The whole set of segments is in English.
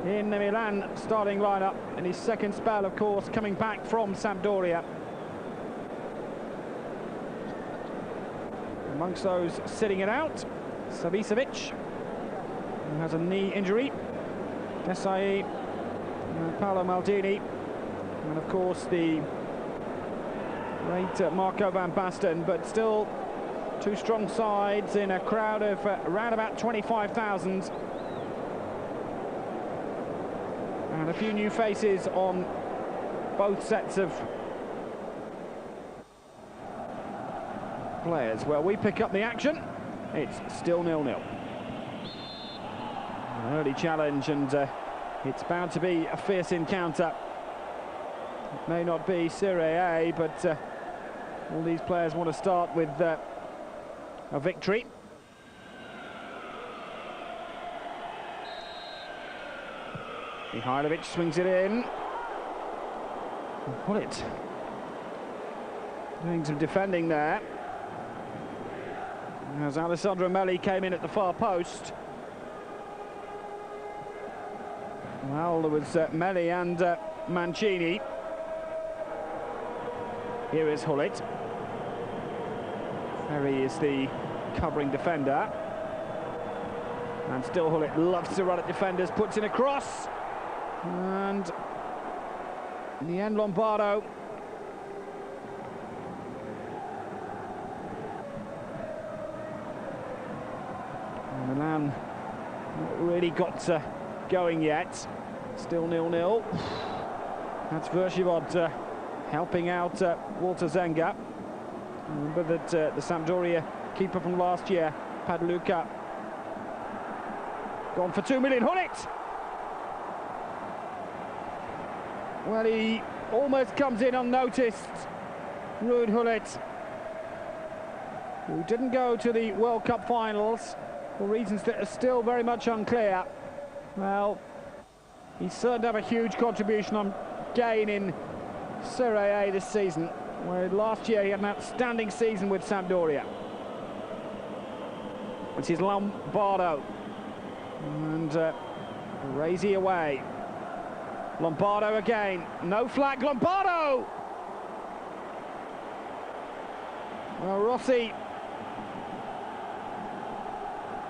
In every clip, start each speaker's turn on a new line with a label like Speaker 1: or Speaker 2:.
Speaker 1: in the Milan starting lineup in his second spell, of course, coming back from Sampdoria. Amongst those sitting it out, Savicevic, who has a knee injury, Desai, Paolo Maldini, and of course the great Marco van Basten, but still two strong sides in a crowd of around about 25,000. And a few new faces on both sets of players. Well, we pick up the action. It's still 0-0. An early challenge, and it's bound to be a fierce encounter. It may not be Serie A, but all these players want to start with a victory. Mihajlovic swings it in. Gullit doing some defending there, as Alessandro Melli came in at the far post. Well, there was Melli and Mancini. Here is Gullit. Ferri is the covering defender. And still Gullit loves to run at defenders, puts in a cross. And in the end, Lombardo. Milan not really got going yet. Still 0-0. That's Vierchowod helping out Walter Zenga. Remember that the Sampdoria keeper from last year, Padluca, gone for 2 million. Gullit! Well, he almost comes in unnoticed. Ruud Gullit, who didn't go to the World Cup finals for reasons that are still very much unclear. Well, he's certain to have a huge contribution on gain in Serie A this season, where last year he had an outstanding season with Sampdoria. This is Lombardo, and Baresi away. Lombardo again, no flag, Lombardo! Well, Rossi,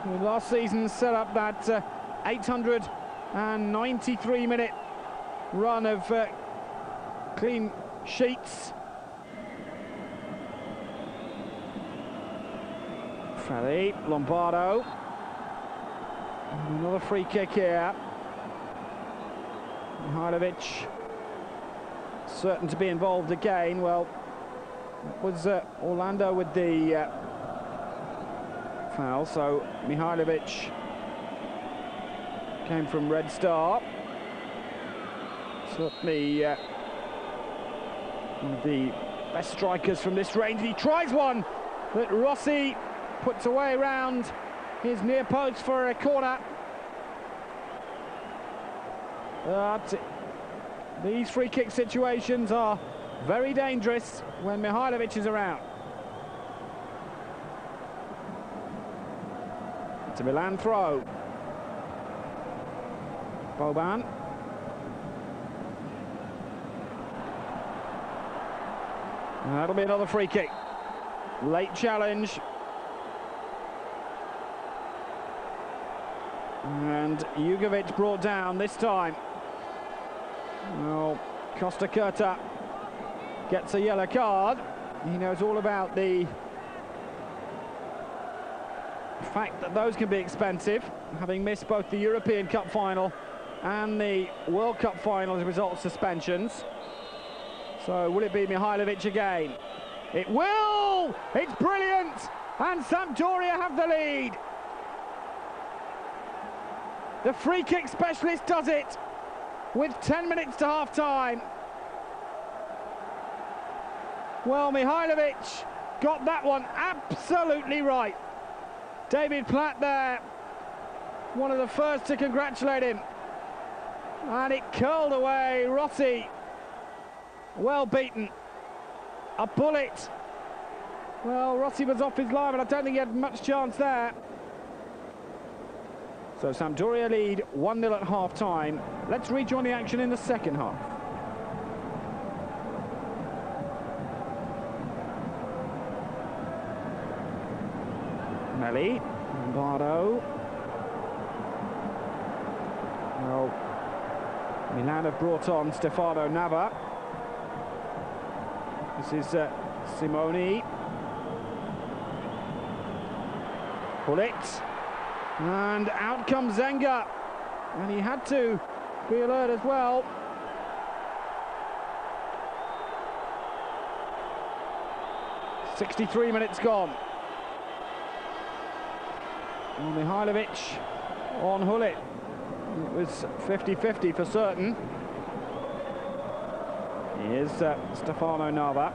Speaker 1: who last season set up that 893-minute run of clean sheets. Ferri, Lombardo. And another free kick here. Mihajlovic certain to be involved again. Well, it was Orlando with the foul, so Mihajlovic came from Red Star. Certainly one of the best strikers from this range. He tries one that Rossi puts away round his near post for a corner. But these free kick situations are very dangerous when Mihajlovic is around. It's a Milan throw. Boban. And that'll be another free kick. Late challenge. And Jugovic brought down this time. Well, Costacurta gets a yellow card. He knows all about the fact that those can be expensive, having missed both the European Cup final and the World Cup final as a result of suspensions. So will it be Mihajlovic again? It will! It's brilliant! And Sampdoria have the lead. The free kick specialist does it with 10 minutes to half time. Well, Mihajlovic got that one absolutely right. David Platt there, one of the first to congratulate him. And it curled away. Rossi, well beaten. A bullet. Well, Rossi was off his line, but I don't think he had much chance there. So Sampdoria lead 1-0 at half-time. Let's rejoin the action in the second half. Melli, Lombardo. Well, Milan have brought on Stefano Nava. This is Simone. Gullit. And out comes Zenga. And he had to be alert as well. "63 minutes gone. And Mihajlovic on Gullit. It was 50-50 for certain. Here's Stefano Nava.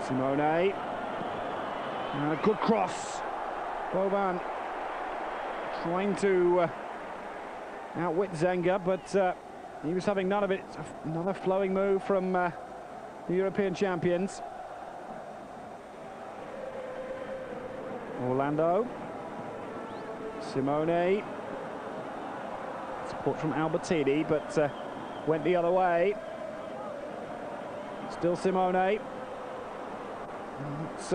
Speaker 1: Simone. And a good cross. Boban trying to outwit Zenga, but he was having none of it. Another flowing move from the European champions. Orlando. Simone. Support from Albertini, but went the other way. Still Simone. It's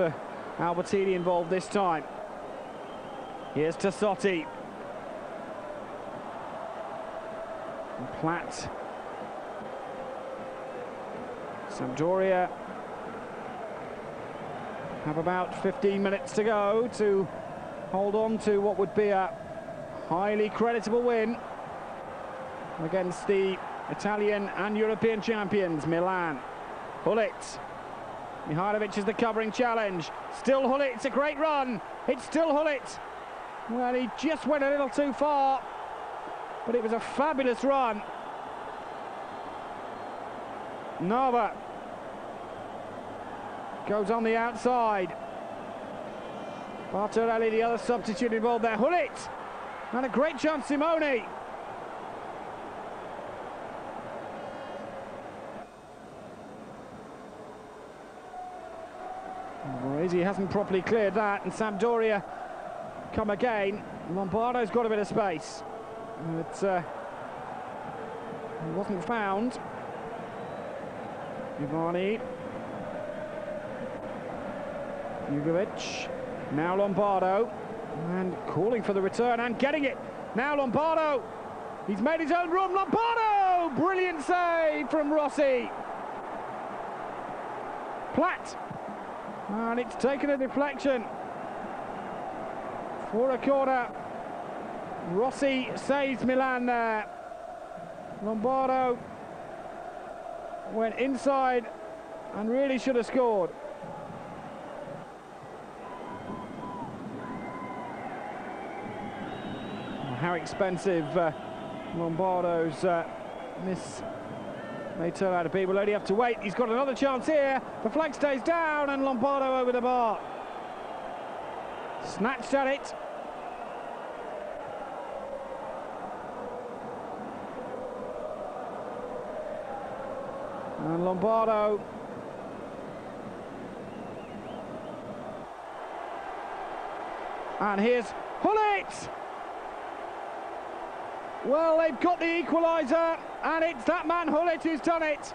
Speaker 1: Albertini involved this time. Here's Tassotti. And Platt. Sampdoria have about 15 minutes to go to hold on to what would be a highly creditable win against the Italian and European champions, Milan. Gullit. Mihajlovic is the covering challenge. Still Gullit, it's a great run. It's still Gullit. Well, he just went a little too far, but it was a fabulous run. Nava goes on the outside. Bertarelli, the other substitute involved there. Gullit, and a great chance, Simone. Baresi hasn't properly cleared that, and Sampdoria come again. Lombardo's got a bit of space. It wasn't found. Evani. Jugovic. Now Lombardo. And calling for the return and getting it. Now Lombardo. He's made his own room. Lombardo! Brilliant save from Rossi. Platt. And it's taken a deflection for a corner. Rossi saves Milan there. Lombardo went inside and really should have scored. How expensive Lombardo's miss may turn out to be. We'll only have to wait. He's got another chance here. The flag stays down and Lombardo over the bar. Snatched at it. And Lombardo and here's Gullit. Well, they've got the equaliser, and it's that man Gullit who's done it.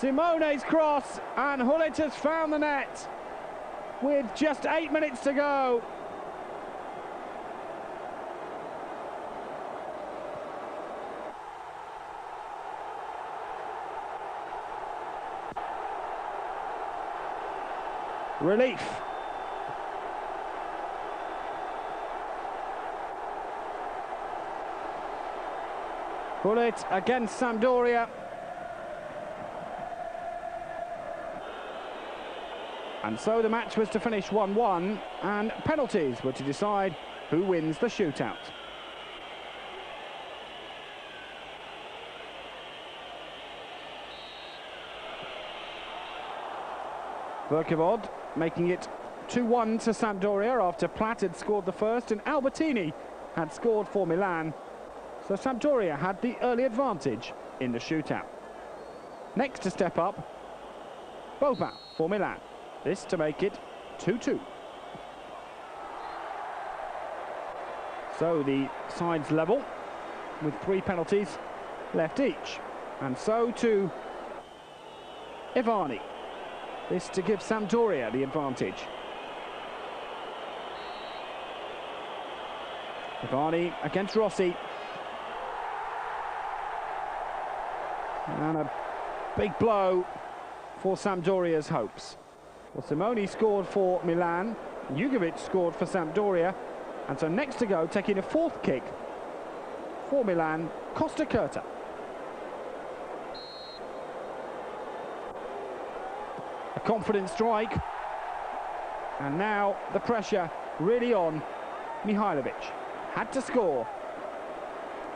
Speaker 1: Simone's cross, and Gullit has found the net with just 8 minutes to go. Relief. Gullit against Sampdoria. And so the match was to finish 1-1, and penalties were to decide who wins the shootout. Vierchowod making it 2-1 to Sampdoria after Platt had scored the first and Albertini had scored for Milan. So Sampdoria had the early advantage in the shootout. Next to step up, Boban for Milan. This to make it 2-2. So the sides level with 3 penalties left each. And so to Evani. This to give Sampdoria the advantage. Evani against Rossi. And a big blow for Sampdoria's hopes. Well, Simone scored for Milan, Jugovic scored for Sampdoria, and so next to go, taking a 4th kick for Milan, Costacurta. A confident strike, and now the pressure really on Mihajlovic. Had to score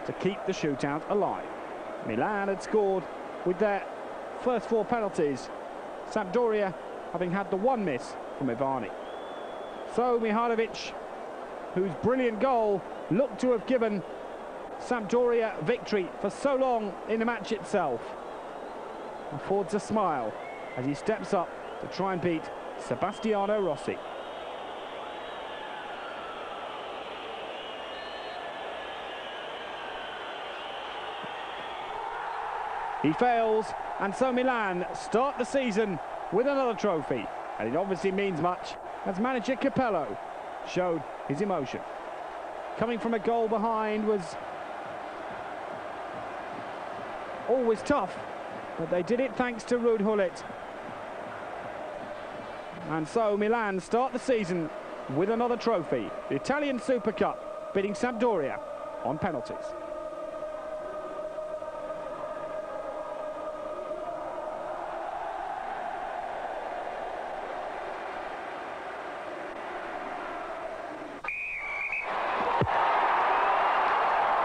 Speaker 1: to keep the shootout alive. Milan had scored with their first 4 penalties, Sampdoria having had the 1 miss from Evani. So Mihajlovic, whose brilliant goal looked to have given Sampdoria victory for so long in the match itself, affords a smile as he steps up to try and beat Sebastiano Rossi. He fails, and so Milan start the season with another trophy, and it obviously means much as manager Capello showed his emotion. Coming from a goal behind was always tough, but they did it thanks to Gullit. And so Milan start the season with another trophy, the Italian Super Cup, beating Sampdoria on penalties.